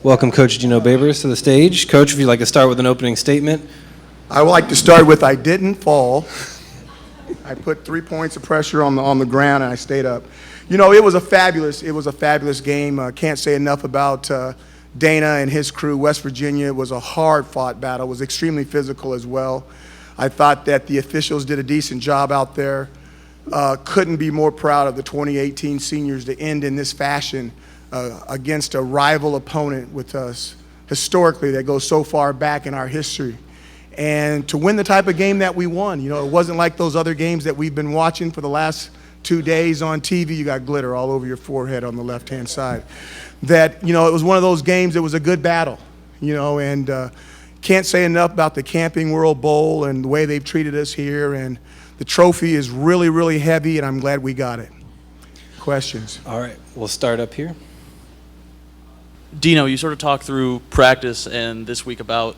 Welcome Coach Dino Babers to the stage. Coach, if you'd like to start with an opening statement. I would like to start with I didn't fall. I put 3 points of pressure on the ground and I stayed up. You know, it was a fabulous game. Can't say enough about Dana and his crew. West Virginia was a hard-fought battle. It was extremely physical as well. I thought that the officials did a decent job out there. Couldn't be more proud of the 2018 seniors to end in this fashion against a rival opponent with us historically that goes so far back in our history. And to win the type of game that we won. You know, it wasn't like those other games that we've been watching for the last 2 days on TV. You got glitter all over your forehead on the left-hand side. That, you know, it was one of those games, it was a good battle, you know, and can't say enough about the Camping World Bowl and the way they've treated us here. And the trophy is really, really heavy, and I'm glad we got it. Questions? All right, we'll start up here. Dino, you sort of talked through practice and this week about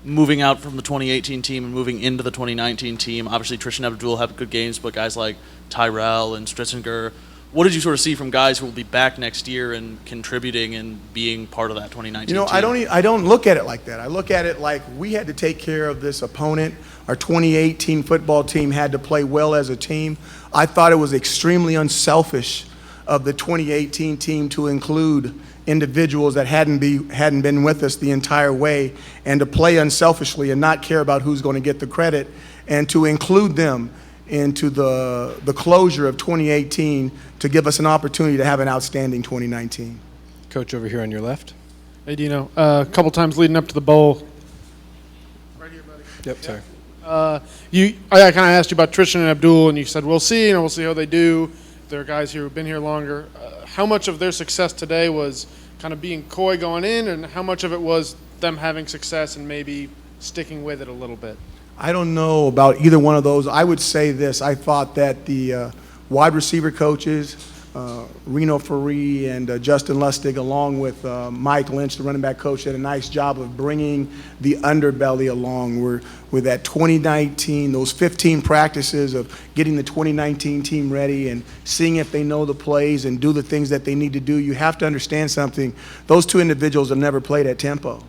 moving out from the 2018 team and moving into the 2019 team. Obviously, Trish and Abdul have good games, but guys like Tyrell and Stritzinger, what did you sort of see from guys who will be back next year and contributing and being part of that 2019 team? You know, I don't look at it like that. I look at it like we had to take care of this opponent. Our 2018 football team had to play well as a team. I thought it was extremely unselfish of the 2018 team to include individuals that hadn't been with us the entire way, and to play unselfishly and not care about who's going to get the credit, and to include them into the closure of 2018 to give us an opportunity to have an outstanding 2019. Coach over here on your left. Hey Dino, a couple times leading up to the bowl. Right here, buddy. Yep, sorry. I kind of asked you about Tristan and Abdul, and you said we'll see, we'll see how they do. There are guys here who've been here longer. How much of their success today was kind of being coy going in, and how much of it was them having success and maybe sticking with it a little bit? I don't know about either one of those. I would say this. I thought that the wide receiver coaches, Reno Ferree and Justin Lustig, along with Mike Lynch, the running back coach, did a nice job of bringing the underbelly along. With that 2019, those 15 practices of getting the 2019 team ready and seeing if they know the plays and do the things that they need to do. You have to understand something. Those two individuals have never played at tempo.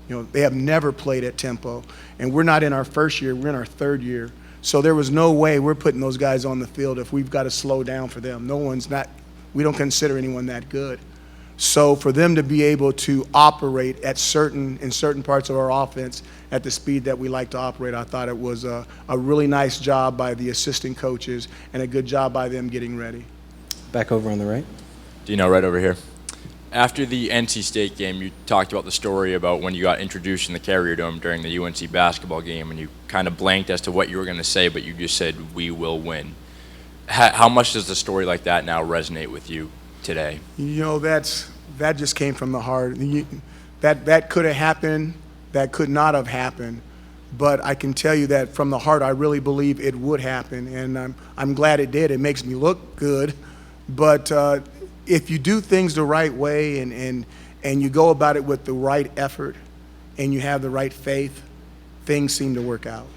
You know, they have never played at tempo. And we're not in our first year, we're in our third year. So there was no way we're putting those guys on the field if we've got to slow down for them. We don't consider anyone that good. So for them to be able to operate in certain parts of our offense at the speed that we like to operate, I thought it was a really nice job by the assistant coaches and a good job by them getting ready. Back over on the right. Dino, right over here. After the NC State game, you talked about the story about when you got introduced in the Carrier Dome during the UNC basketball game, and you kind of blanked as to what you were going to say, but you just said, "We will win." How much does a story like that now resonate with you today? You know, that just came from the heart. That could have happened. That could not have happened. But I can tell you that from the heart, I really believe it would happen, and I'm glad it did. It makes me look good, but if you do things the right way and you go about it with the right effort and you have the right faith, things seem to work out.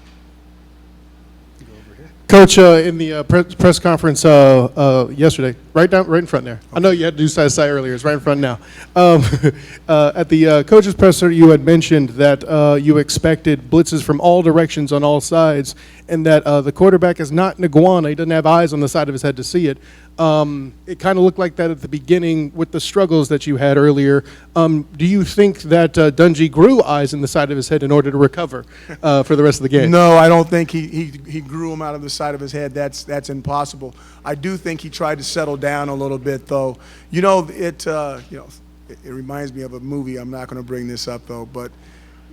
Coach, in the press conference yesterday, right in front there. Okay. I know you had to do side to side earlier. It's right in front now. At the coach's presser, you had mentioned that you expected blitzes from all directions on all sides, and that the quarterback is not an iguana. He doesn't have eyes on the side of his head to see it. It kind of looked like that at the beginning with the struggles that you had earlier. Do you think that Dungy grew eyes in the side of his head in order to recover for the rest of the game? No, I don't think he grew them out of the side of his head. That's impossible. I do think he tried to settle down a little bit, though. You know, it reminds me of a movie. I'm not going to bring this up, though, but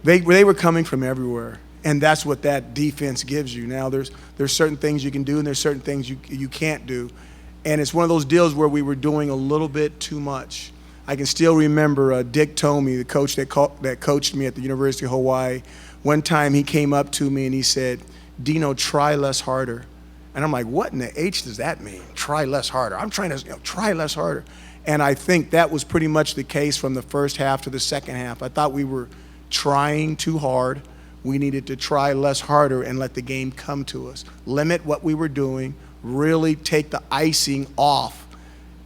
they were coming from everywhere. And that's what that defense gives you. Now, there's certain things you can do and there's certain things you can't do. And it's one of those deals where we were doing a little bit too much. I can still remember Dick Tomey, the coach that coached me at the University of Hawaii. One time he came up to me and he said, "Dino, try less harder." And I'm like, what in the H does that mean? Try less harder. I'm trying to try less harder. And I think that was pretty much the case from the first half to the second half. I thought we were trying too hard. We needed to try less harder and let the game come to us. Limit what we were doing, really take the icing off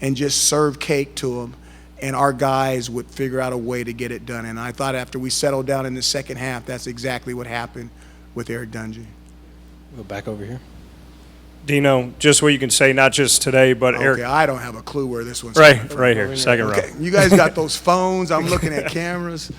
and just serve cake to them. and our guys would figure out a way to get it done. And I thought after we settled down in the second half, that's exactly what happened with Eric Dungy. Go back over here. Dino, just what you can say, not just today, but Okay, Eric. I don't have a clue where this one's Right, coming from. right here, second row. Okay, you guys got those phones. I'm looking at cameras.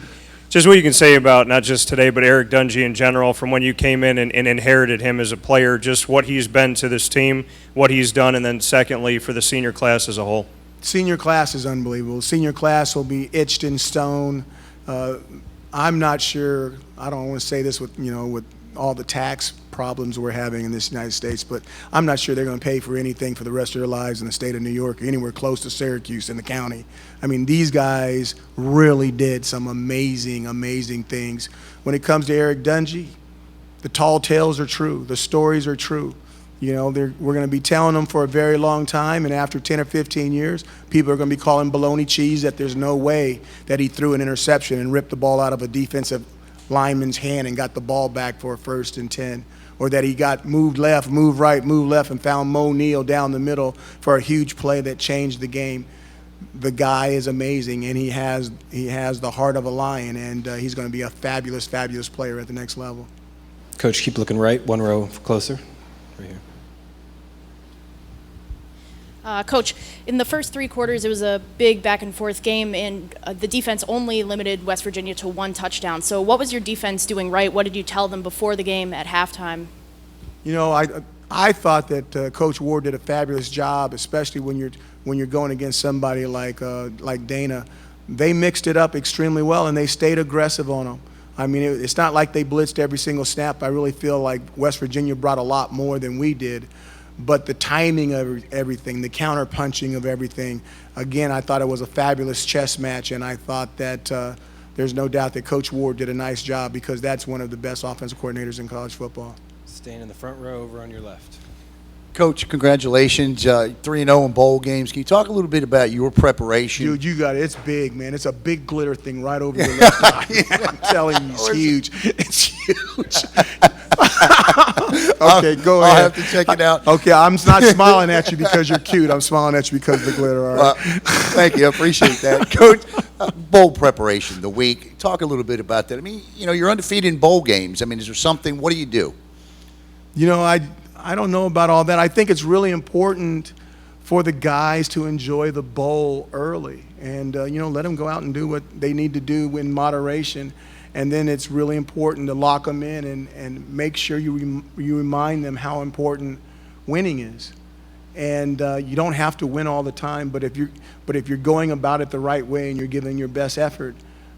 Just what you can say about not just today, but Eric Dungy in general, from when you came in and inherited him as a player, just what he's been to this team, what he's done, and then secondly, for the senior class as a whole. Senior class is unbelievable. Senior class will be etched in stone. I'm not sure. I don't want to say this with all the tax problems we're having in this United States, but I'm not sure they're going to pay for anything for the rest of their lives in the state of New York or anywhere close to Syracuse in the county. I mean, these guys really did some amazing, amazing things. When it comes to Eric Dungy, the tall tales are true. The stories are true. We're going to be telling them for a very long time, and after 10 or 15 years, people are going to be calling baloney cheese that there's no way that he threw an interception and ripped the ball out of a defensive lineman's hand and got the ball back for a 1st and 10, or that he got moved left, moved right, moved left, and found Mo Neal down the middle for a huge play that changed the game. The guy is amazing, and he has the heart of a lion, and he's going to be a fabulous, fabulous player at the next level. Coach, keep looking right, one row closer. Right here. Coach, in the first 3 quarters, it was a big back-and-forth game, and the defense only limited West Virginia to 1 touchdown. So what was your defense doing right? What did you tell them before the game at halftime? I thought that Coach Ward did a fabulous job, especially when you're going against somebody like Dana. They mixed it up extremely well, and they stayed aggressive on them. I mean, it's not like they blitzed every single snap. I really feel like West Virginia brought a lot more than we did. But the timing of everything, the counter-punching of everything, again, I thought it was a fabulous chess match, and I thought that there's no doubt that Coach Ward did a nice job because that's one of the best offensive coordinators in college football. Staying in the front row over on your left. Coach, congratulations, 3-0 in bowl games. Can you talk a little bit about your preparation? Dude, you got it. It's big, man. It's a big glitter thing right over your left eye. I'm telling you, it's huge. It's huge. Okay, go ahead. I'll have to check it out. Okay, I'm not smiling at you because you're cute. I'm smiling at you because of the glitter. All right. Thank you. I appreciate that. Coach, bowl preparation, the week. Talk a little bit about that. I mean, you're undefeated in bowl games. I mean, is there something, what do you do? I don't know about all that. I think it's really important for the guys to enjoy the bowl early and, let them go out and do what they need to do in moderation. And then it's really important to lock them in and make sure you remind them how important winning is. And you don't have to win all the time, but if you're going about it the right way and you're giving your best effort,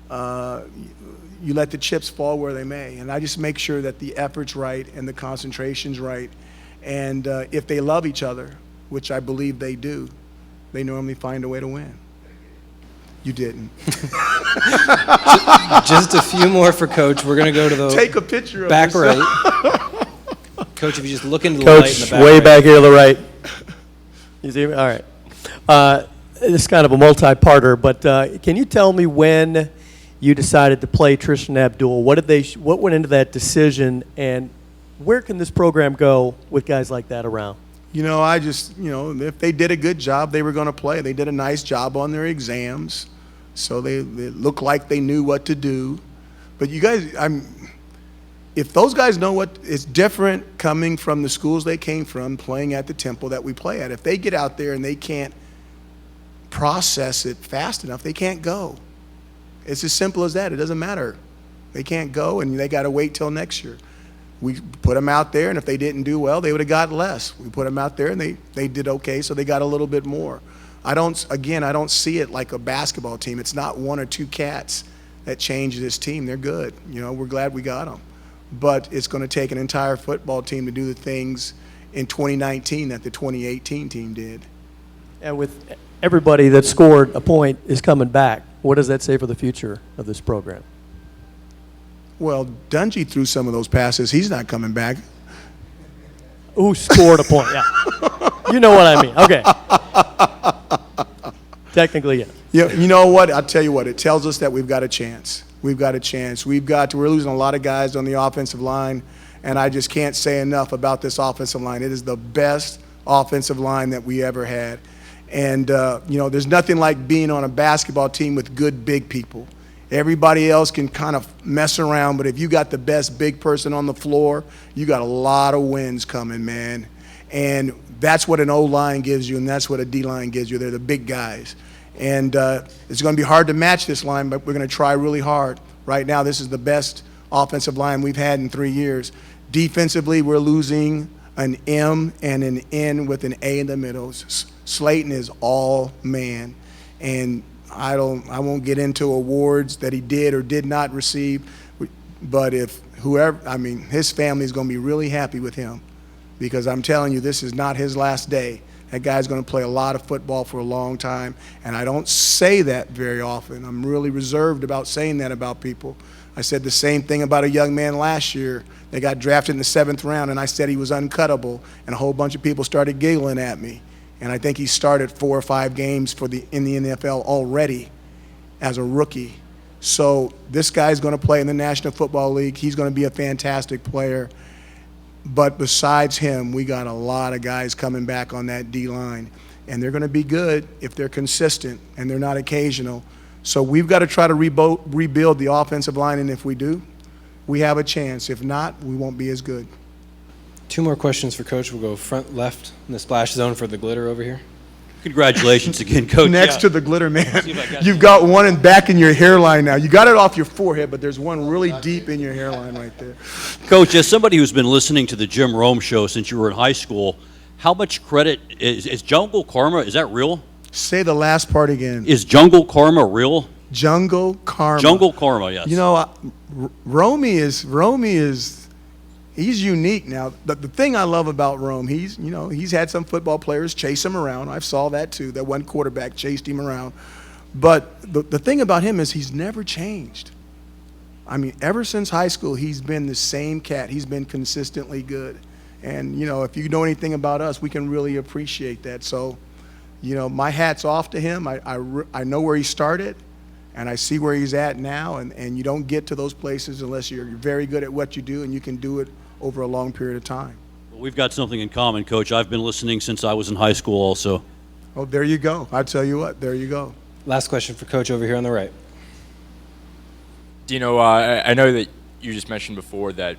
you let the chips fall where they may. And I just make sure that the effort's right and the concentration's right. And if they love each other, which I believe they do, they normally find a way to win. You didn't. Just a few more for Coach. We're going to go to the Take a picture of back yourself. right. Coach, if you just look into the light in the Coach, back way right. back here to the right. You see me? All right. This is kind of a multi-parter, but can you tell me when you decided to play Tristan Abdul? What went into that decision, and where can this program go with guys like that around? If they did a good job, they were going to play. They did a nice job on their exams, so they looked like they knew what to do. But you guys, if those guys know it's different coming from the schools they came from, playing at the temple that we play at. If they get out there and they can't process it fast enough, they can't go. It's as simple as that. It doesn't matter. They can't go, and they got to wait till next year. We put them out there, and if they didn't do well, they would have got less. We put them out there, and they did okay, so they got a little bit more. I don't see it like a basketball team. It's not 1 or 2 cats that change this team. They're good. We're glad we got them. But it's going to take an entire football team to do the things in 2019 that the 2018 team did. And with everybody that scored a point is coming back, what does that say for the future of this program? Well, Dungy threw some of those passes. He's not coming back. Who scored a point? Yeah. You know what I mean. Okay. Technically, yes. Yeah, you know what? I'll tell you what. It tells us that we've got a chance. We've got a chance. We're losing a lot of guys on the offensive line, and I just can't say enough about this offensive line. It is the best offensive line that we ever had. And, there's nothing like being on a basketball team with good big people. Everybody else can kind of mess around, but if you got the best big person on the floor, you got a lot of wins coming, man. And that's what an O-line gives you, and that's what a D-line gives you. They're the big guys. And it's going to be hard to match this line, but we're going to try really hard. Right now, this is the best offensive line we've had in 3 years. Defensively, we're losing an M and an N with an A in the middle. Slayton is all man. And I won't get into awards that he did or did not receive, but if his family is going to be really happy with him, because I'm telling you, this is not his last day. That guy's going to play a lot of football for a long time, and I don't say that very often. I'm really reserved about saying that about people. I said the same thing about a young man last year that got drafted in the 7th round, and I said he was uncuttable, and a whole bunch of people started giggling at me. And I think he started 4 or 5 games in the NFL already as a rookie. So this guy's going to play in the National Football League. He's going to be a fantastic player. But besides him, we got a lot of guys coming back on that D-line. And they're going to be good if they're consistent and they're not occasional. So we've got to try to rebuild the offensive line, and if we do, we have a chance. If not, we won't be as good. 2 more questions for Coach. We'll go front left in the splash zone for the glitter over here. Congratulations again, Coach. Next to the glitter, man. You've got one back in your hairline now. You got it off your forehead, but there's one really deep in your hairline right there. Coach, as somebody who's been listening to the Jim Rome show since you were in high school, how much credit is Jungle Karma, is that real? Say the last part again. Is Jungle Karma real? Jungle Karma. Jungle Karma, yes. Romy is he's unique now. The thing I love about Rome, he's had some football players chase him around. I saw that too. That one quarterback chased him around. But the thing about him is he's never changed. I mean, ever since high school, he's been the same cat. He's been consistently good. And, if you know anything about us, we can really appreciate that. So, my hat's off to him. I know where he started, and I see where he's at now. And you don't get to those places unless you're very good at what you do, and you can do it over a long period of time. Well, we've got something in common, Coach. I've been listening since I was in high school also. Oh, there you go. I tell you what, there you go. Last question for Coach over here on the right. Dino, I know that you just mentioned before that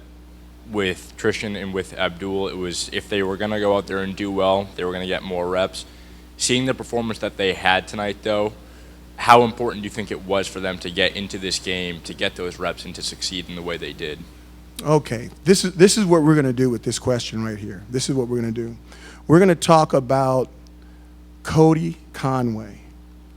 with Tristan and with Abdul, it was if they were going to go out there and do well, they were going to get more reps. Seeing the performance that they had tonight, though, how important do you think it was for them to get into this game, to get those reps, and to succeed in the way they did? Okay, this is what we're going to do with this question right here. This is what we're going to do. We're going to talk about Cody Conway,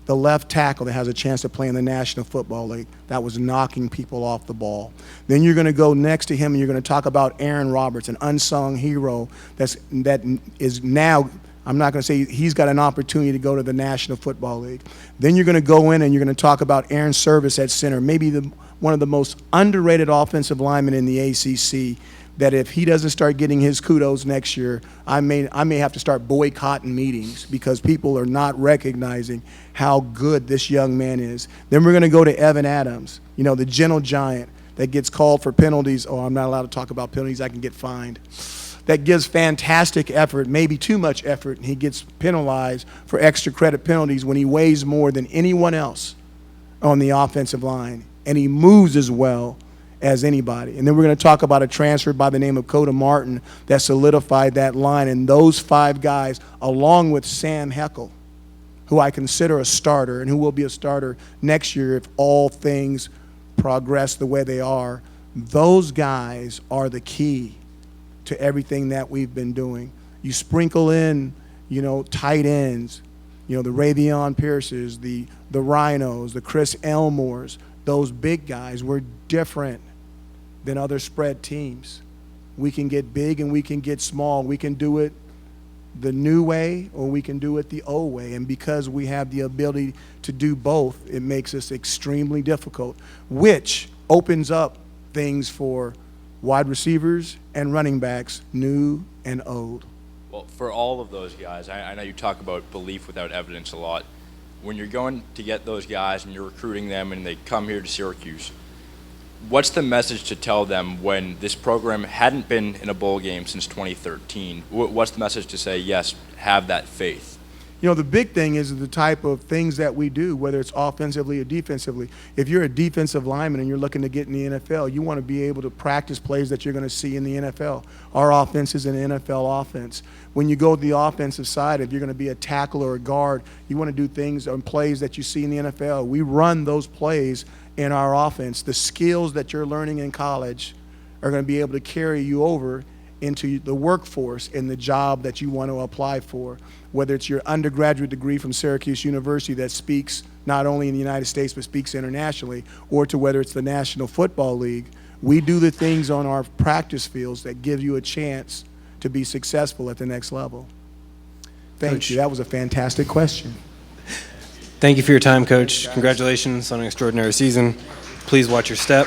the left tackle that has a chance to play in the National Football League that was knocking people off the ball. Then you're going to go next to him and you're going to talk about Aaron Roberts, an unsung hero that is now, I'm not going to say he's got an opportunity to go to the National Football League. Then you're going to go in and you're going to talk about Aaron Service at center, maybe one of the most underrated offensive linemen in the ACC, that if he doesn't start getting his kudos next year, I may have to start boycotting meetings because people are not recognizing how good this young man is. Then we're going to go to Evan Adams, the gentle giant that gets called for penalties. Oh, I'm not allowed to talk about penalties. I can get fined. That gives fantastic effort, maybe too much effort, and he gets penalized for extra credit penalties when he weighs more than anyone else on the offensive line, and he moves as well as anybody. And then we're going to talk about a transfer by the name of Coda Martin that solidified that line. And those 5 guys, along with Sam Heckel, who I consider a starter and who will be a starter next year if all things progress the way they are, those guys are the key to everything that we've been doing. You sprinkle in, tight ends, the Ravion Pierces, the Rhinos, the Chris Elmores, those big guys. We're different than other spread teams. We can get big and we can get small. We can do it the new way or we can do it the old way. And because we have the ability to do both, it makes us extremely difficult, which opens up things for wide receivers and running backs, new and old. Well, for all of those guys, I know you talk about belief without evidence a lot. When you're going to get those guys and you're recruiting them and they come here to Syracuse, what's the message to tell them when this program hadn't been in a bowl game since 2013? What's the message to say, yes, have that faith? You know, the big thing is the type of things that we do, whether it's offensively or defensively. If you're a defensive lineman and you're looking to get in the NFL, you want to be able to practice plays that you're going to see in the NFL. Our offense is an NFL offense. When you go to the offensive side, if you're going to be a tackle or a guard, you want to do things on plays that you see in the NFL. We run those plays in our offense. The skills that you're learning in college are going to be able to carry you over into the workforce in the job that you want to apply for, whether it's your undergraduate degree from Syracuse University that speaks not only in the United States but speaks internationally, or to whether it's the National Football League. We do the things on our practice fields that give you a chance to be successful at the next level. Thank you. That was a fantastic question. Thank you for your time, Coach. Congratulations on an extraordinary season. Please watch your step.